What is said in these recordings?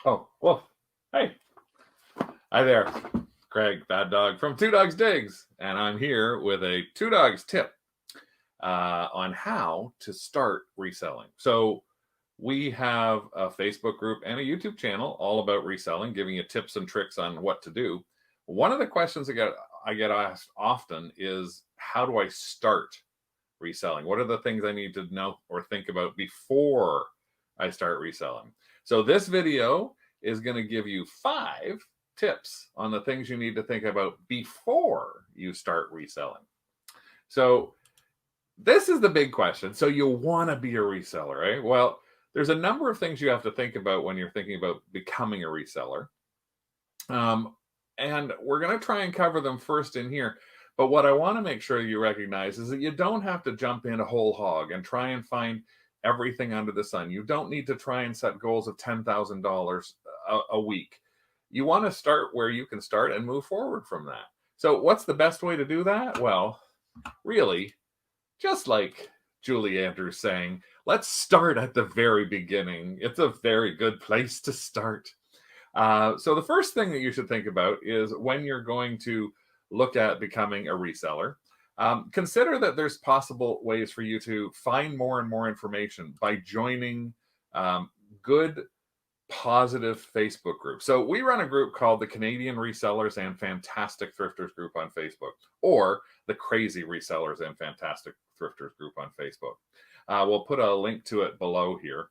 Oh, well, hey. Hi there. Craig, Bad Dog from Two Dogs Digs. And I'm here with a Two Dogs tip on how to start reselling. So, we have a Facebook group and a YouTube channel all about reselling, giving you tips and tricks on what to do. One of the questions I get asked often is, how do I start reselling? What are the things I need to know or think about before I start reselling? So this video is going to give you 5 tips on the things you need to think about before you start reselling. So this is the big question. So you want to be a reseller, right? Well, there's a number of things you have to think about when you're thinking about becoming a reseller. And we're going to try and cover them first in here. But what I want to make sure you recognize is that you don't have to jump in a whole hog and try and find everything under the sun. You don't need to try and set goals of $10,000 a week. You want to start where you can start and move forward from that. So, what's the best way to do that? Well, really, just like Julie Andrews saying, let's start at the very beginning. It's a very good place to start. So the first thing that you should think about is when you're going to look at becoming a reseller, consider that there's possible ways for you to find more and more information by joining good, positive Facebook groups. So we run a group called the Canadian Resellers and Fantastic Thrifters group on Facebook, or the Crazy Resellers and Fantastic Thrifters group on Facebook. We'll put a link to it below here.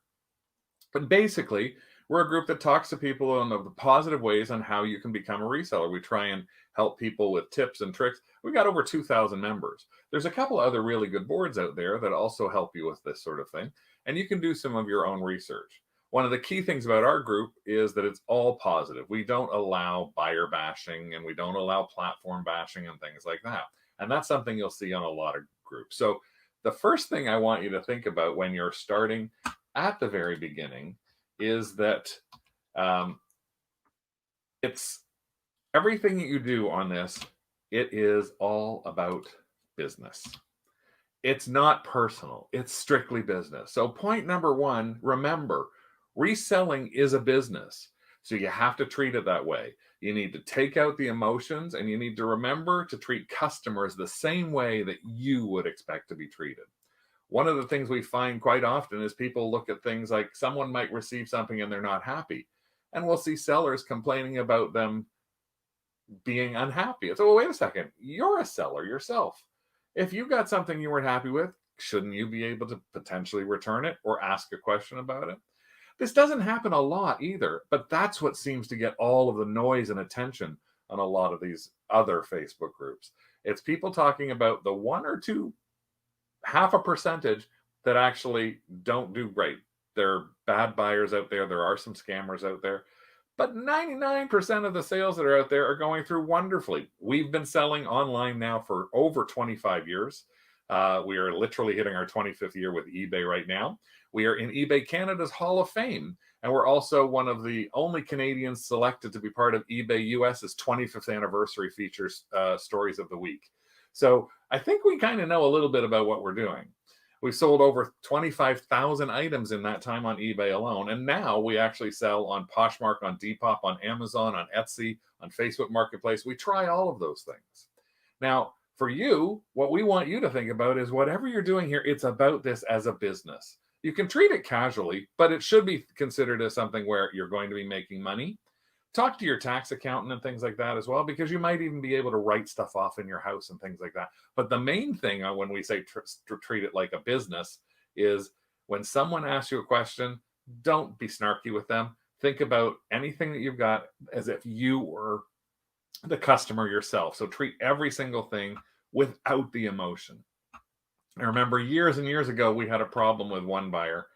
But basically, we're a group that talks to people in the positive ways on how you can become a reseller. We try and help people with tips and tricks. We've got over 2,000 members. There's a couple other really good boards out there that also help you with this sort of thing. And you can do some of your own research. One of the key things about our group is that it's all positive. We don't allow buyer bashing and we don't allow platform bashing and things like that. And that's something you'll see on a lot of groups. So the first thing I want you to think about when you're starting at the very beginning is that it's everything that you do on this, it is all about business. It's not personal, it's strictly business. So, point number one, remember, reselling is a business. So, you have to treat it that way. You need to take out the emotions and you need to remember to treat customers the same way that you would expect to be treated. One of the things we find quite often is people look at things like someone might receive something and they're not happy. And we'll see sellers complaining about them being unhappy. So, well, wait a second, you're a seller yourself. If you got something you weren't happy with, shouldn't you be able to potentially return it or ask a question about it? This doesn't happen a lot either, but that's what seems to get all of the noise and attention on a lot of these other Facebook groups. It's people talking about the 1 or 2 half a percentage that actually don't do great. There are bad buyers out there. There are some scammers out there. But 99% of the sales that are out there are going through wonderfully. We've been selling online now for over 25 years. We are literally hitting our 25th year with eBay right now. We are in eBay Canada's Hall of Fame. And we're also one of the only Canadians selected to be part of eBay US's 25th anniversary features stories of the week. So I think we kind of know a little bit about what we're doing. We've sold over 25,000 items in that time on eBay alone. And now we actually sell on Poshmark, on Depop, on Amazon, on Etsy, on Facebook Marketplace. We try all of those things. Now, for you, what we want you to think about is whatever you're doing here, it's about this as a business. You can treat it casually, but it should be considered as something where you're going to be making money. Talk to your tax accountant and things like that as well, because you might even be able to write stuff off in your house and things like that. But the main thing when we say treat it like a business is when someone asks you a question, don't be snarky with them. Think about anything that you've got as if you were the customer yourself. So treat every single thing without the emotion. I remember years and years ago, we had a problem with one buyer.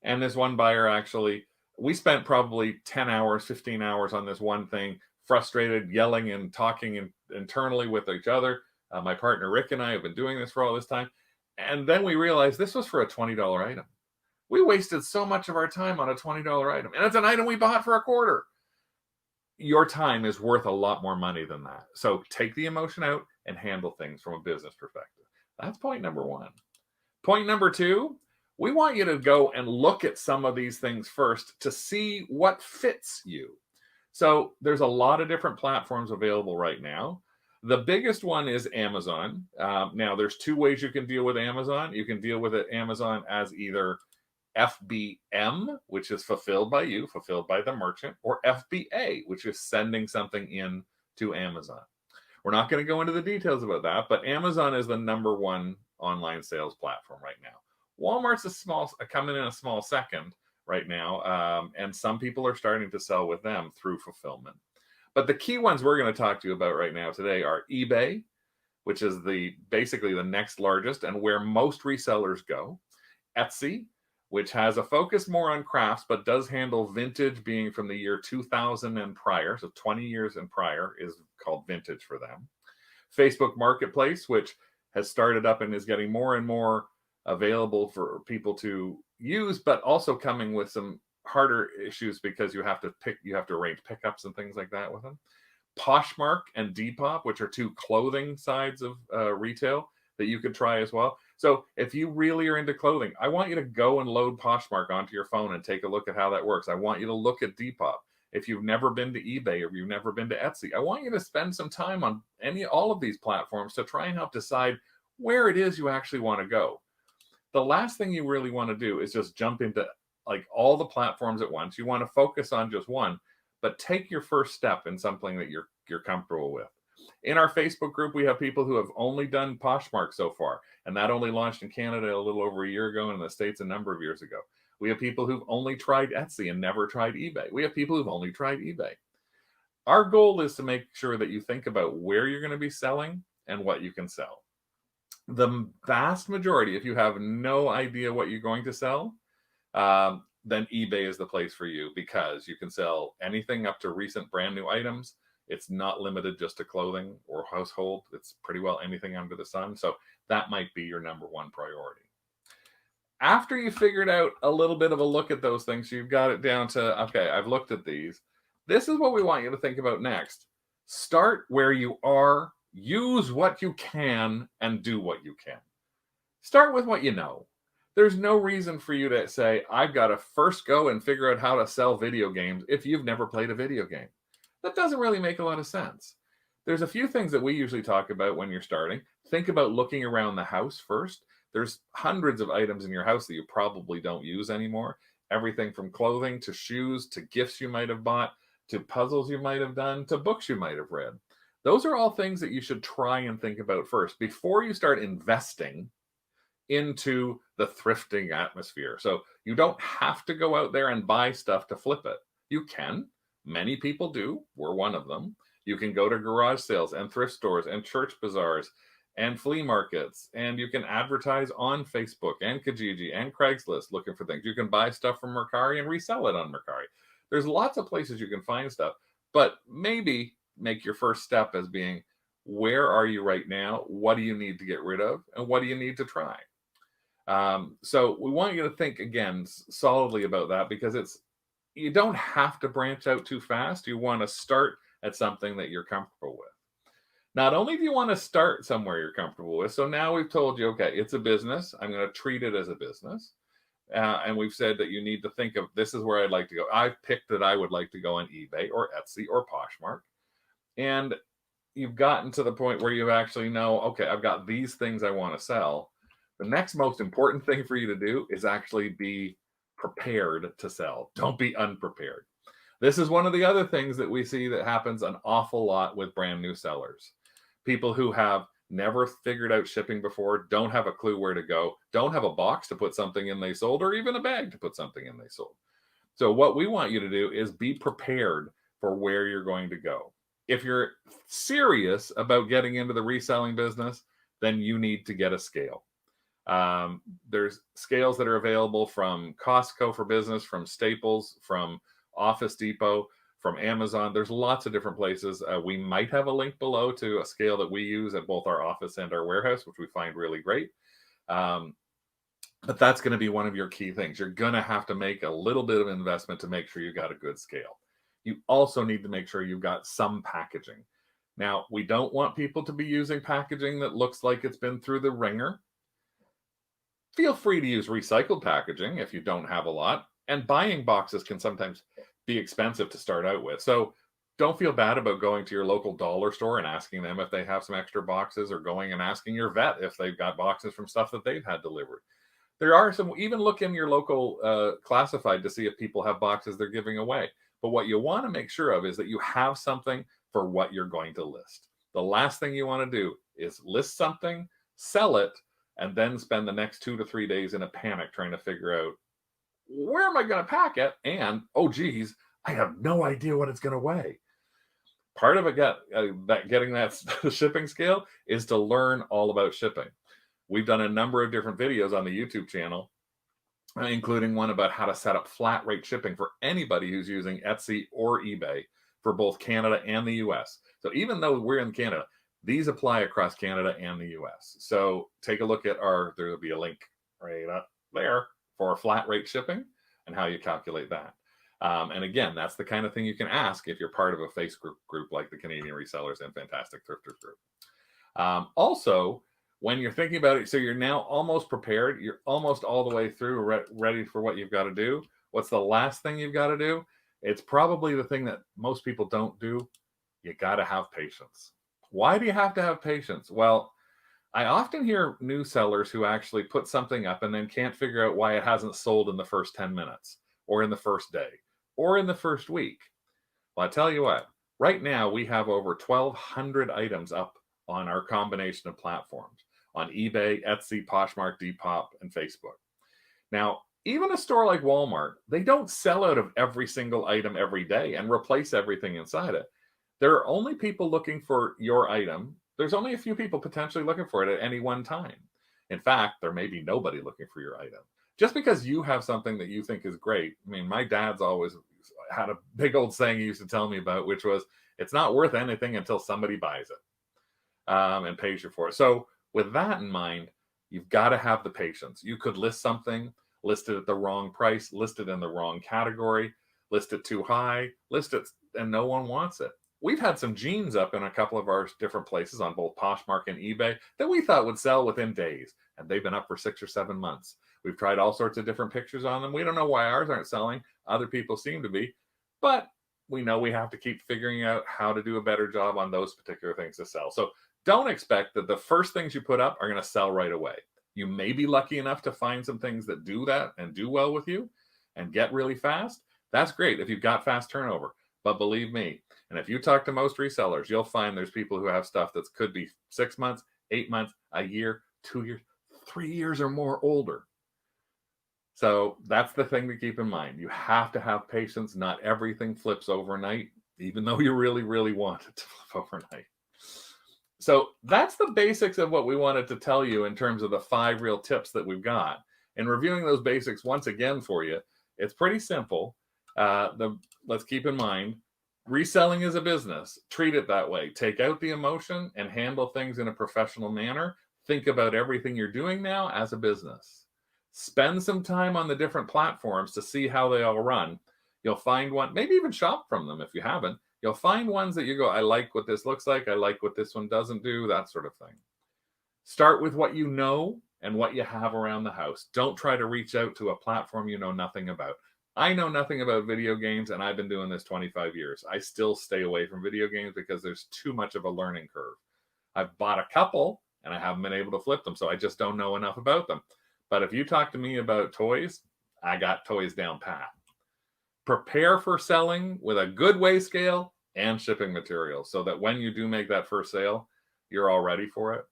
And this one buyer actually, we spent probably 10 hours, 15 hours on this one thing, frustrated, yelling and talking internally with each other. My partner Rick and I have been doing this for all this time. And then we realized this was for a $20 item. We wasted so much of our time on a $20 item. And it's an item we bought for a quarter. Your time is worth a lot more money than that. So take the emotion out and handle things from a business perspective. That's point number one. Point number two, We want you to go and look at some of these things first to see what fits you. So there's a lot of different platforms available right now. The biggest one is Amazon. Now, there's two ways you can deal with Amazon. You can deal with it Amazon as either FBM, which is fulfilled by you, fulfilled by the merchant, or FBA, which is sending something in to Amazon. We're not going to go into the details about that, but Amazon is the number one online sales platform right now. Walmart's coming in a small second right now, and some people are starting to sell with them through fulfillment. But the key ones we're going to talk to you about right now today are eBay, which is basically the next largest and where most resellers go. Etsy, which has a focus more on crafts, but does handle vintage, being from the year 2000 and prior. So 20 years and prior is called vintage for them. Facebook Marketplace, which has started up and is getting more and more available for people to use, but also coming with some harder issues because you have to arrange pickups and things like that with them. Poshmark and Depop, which are two clothing sides of retail that you could try as well. So if you really are into clothing, I want you to go and load Poshmark onto your phone and take a look at how that works. I want you to look at Depop. If you've never been to eBay or you've never been to Etsy, I want you to spend some time on all of these platforms to try and help decide where it is you actually want to go. The last thing you really want to do is just jump into like all the platforms at once. You want to focus on just one, but take your first step in something that you're comfortable with. In our Facebook group, we have people who have only done Poshmark so far, and that only launched in Canada a little over a year ago, and in the States a number of years ago. We have people who've only tried Etsy and never tried eBay. We have people who've only tried eBay. Our goal is to make sure that you think about where you're going to be selling and what you can sell. The vast majority, if you have no idea what you're going to sell, then eBay is the place for you, because you can sell anything up to recent brand new items. It's not limited just to clothing or household. It's pretty well anything under the sun. So that might be your number one priority. After you figured out a little bit of a look at those things, you've got it down to, okay, I've looked at these. This is what we want you to think about next. Start where you are, use what you can, and do what you can. Start with what you know. There's no reason for you to say, I've got to first go and figure out how to sell video games if you've never played a video game. That doesn't really make a lot of sense. There's a few things that we usually talk about when you're starting. Think about looking around the house first. There's hundreds of items in your house that you probably don't use anymore. Everything from clothing to shoes to gifts you might have bought to puzzles you might have done to books you might have read. Those are all things that you should try and think about first before you start investing into the thrifting atmosphere. So you don't have to go out there and buy stuff to flip it. You can. Many people do. We're one of them. You can go to garage sales and thrift stores and church bazaars and flea markets, and you can advertise on Facebook and Kijiji and Craigslist looking for things. You can buy stuff from Mercari and resell it on Mercari. There's lots of places you can find stuff, but maybe make your first step as being, where are you right now? What do you need to get rid of? And what do you need to try? So we want you to think again solidly about that, because you don't have to branch out too fast. You want to start at something that you're comfortable with. Not only do you want to start somewhere you're comfortable with, so now we've told you, okay, it's a business. I'm going to treat it as a business. And we've said that you need to think of, this is where I'd like to go. I've picked that I would like to go on eBay or Etsy or Poshmark. And you've gotten to the point where you actually know, okay, I've got these things I want to sell. The next most important thing for you to do is actually be prepared to sell. Don't be unprepared. This is one of the other things that we see that happens an awful lot with brand new sellers. People who have never figured out shipping before, don't have a clue where to go, don't have a box to put something in they sold, or even a bag to put something in they sold. So what we want you to do is be prepared for where you're going to go. If you're serious about getting into the reselling business, then you need to get a scale. There's scales that are available from Costco for Business, from Staples, from Office Depot, from Amazon. There's lots of different places. We might have a link below to a scale that we use at both our office and our warehouse, which we find really great. But that's going to be one of your key things. You're going to have to make a little bit of investment to make sure you got a good scale. You also need to make sure you've got some packaging. Now, we don't want people to be using packaging that looks like it's been through the ringer. Feel free to use recycled packaging if you don't have a lot. And buying boxes can sometimes be expensive to start out with. So don't feel bad about going to your local dollar store and asking them if they have some extra boxes, or going and asking your vet if they've got boxes from stuff that they've had delivered. There are some, even look in your local classified to see if people have boxes they're giving away. But what you want to make sure of is that you have something for what you're going to list. The last thing you want to do is list something, sell it, and then spend the next 2 to 3 days in a panic trying to figure out, where am I going to pack it? And, oh, geez, I have no idea what it's going to weigh. Part of it, getting that shipping scale is to learn all about shipping. We've done a number of different videos on the YouTube channel, including one about how to set up flat rate shipping for anybody who's using Etsy or eBay for both Canada and the US. So even though we're in Canada, these apply across Canada and the US. So take a look at there'll be a link right up there for flat rate shipping and how you calculate that. And again, that's the kind of thing you can ask if you're part of a Facebook group like the Canadian Resellers and Fantastic Thrifters group. Also, when you're thinking about it, so you're now almost prepared, you're almost all the way through, ready for what you've got to do. What's the last thing you've got to do? It's probably the thing that most people don't do. You got to have patience. Why do you have to have patience? Well, I often hear new sellers who actually put something up and then can't figure out why it hasn't sold in the first 10 minutes or in the first day or in the first week. Well, I tell you what, right now we have over 1,200 items up on our combination of platforms on eBay, Etsy, Poshmark, Depop, and Facebook. Now, even a store like Walmart, they don't sell out of every single item every day and replace everything inside it. There are only people looking for your item. There's only a few people potentially looking for it at any one time. In fact, there may be nobody looking for your item. Just because you have something that you think is great. I mean, my dad's always had a big old saying he used to tell me about, which was, it's not worth anything until somebody buys it and pays you for it. So with that in mind, you've got to have the patience. You could list something, list it at the wrong price, list it in the wrong category, list it too high, list it, and no one wants it. We've had some jeans up in a couple of our different places on both Poshmark and eBay that we thought would sell within days, and they've been up for 6 or 7 months. We've tried all sorts of different pictures on them. We don't know why ours aren't selling. Other people seem to be, but we know we have to keep figuring out how to do a better job on those particular things to sell. So don't expect that the first things you put up are going to sell right away. You may be lucky enough to find some things that do that and do well with you and get really fast. That's great if you've got fast turnover. But believe me, and if you talk to most resellers, you'll find there's people who have stuff that could be 6 months, 8 months, a year, 2 years, 3 years or more older. So that's the thing to keep in mind. You have to have patience. Not everything flips overnight, even though you really, really want it to flip overnight. So that's the basics of what we wanted to tell you in terms of the 5 real tips that we've got. And reviewing those basics once again for you, it's pretty simple. Let's keep in mind, reselling is a business. Treat it that way. Take out the emotion and handle things in a professional manner. Think about everything you're doing now as a business. Spend some time on the different platforms to see how they all run. You'll find one, maybe even shop from them if you haven't. You'll find ones that you go, I like what this looks like. I like what this one doesn't do, that sort of thing. Start with what you know and what you have around the house. Don't try to reach out to a platform you know nothing about. I know nothing about video games, and I've been doing this 25 years. I still stay away from video games because there's too much of a learning curve. I've bought a couple, and I haven't been able to flip them, so I just don't know enough about them. But if you talk to me about toys, I got toys down pat. Prepare for selling with a good weigh scale and shipping materials so that when you do make that first sale, you're all ready for it.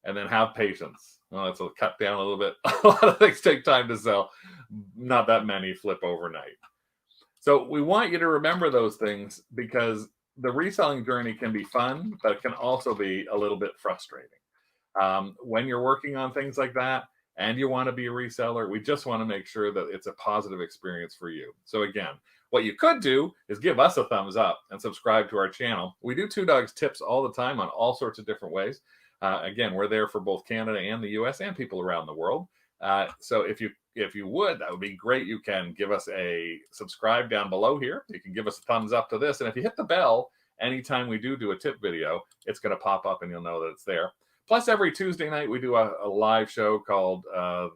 And then have patience. Well, it's a cut down a little bit. A lot of things take time to sell. Not that many flip overnight. So we want you to remember those things because the reselling journey can be fun, but it can also be a little bit frustrating. When you're working on things like that, and you want to be a reseller, we just want to make sure that it's a positive experience for you. So again, what you could do is give us a thumbs up and subscribe to our channel. We do Two Dogs tips all the time on all sorts of different ways. Again, we're there for both Canada and the US and people around the world. So if you would, that would be great. You can give us a subscribe down below here. You can give us a thumbs up to this. And if you hit the bell, anytime we do a tip video, it's going to pop up and you'll know that it's there. Plus, every Tuesday night, we do a live show called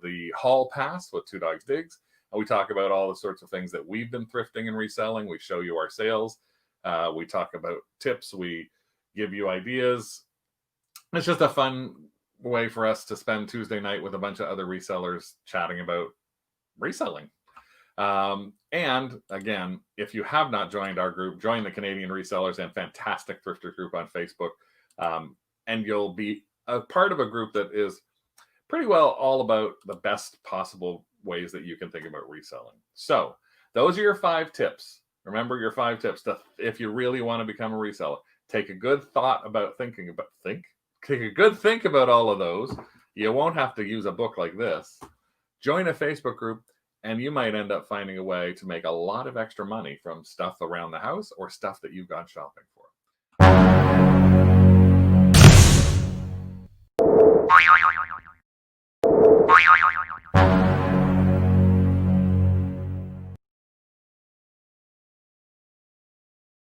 the Hall Pass with Two Dogs Digs. And we talk about all the sorts of things that we've been thrifting and reselling. We show you our sales. We talk about tips. We give you ideas. It's just a fun way for us to spend Tuesday night with a bunch of other resellers chatting about reselling. And again, if you have not joined our group, join the Canadian Resellers and Fantastic Thrifters group on Facebook. And you'll be a part of a group that is pretty well all about the best possible ways that you can think about reselling. So those are your 5 tips. Remember your 5 tips if you really want to become a reseller. Take a good thought about take a good think about all of those. You won't have to use a book like this. Join a Facebook group, and you might end up finding a way to make a lot of extra money from stuff around the house or stuff that you've gone shopping for.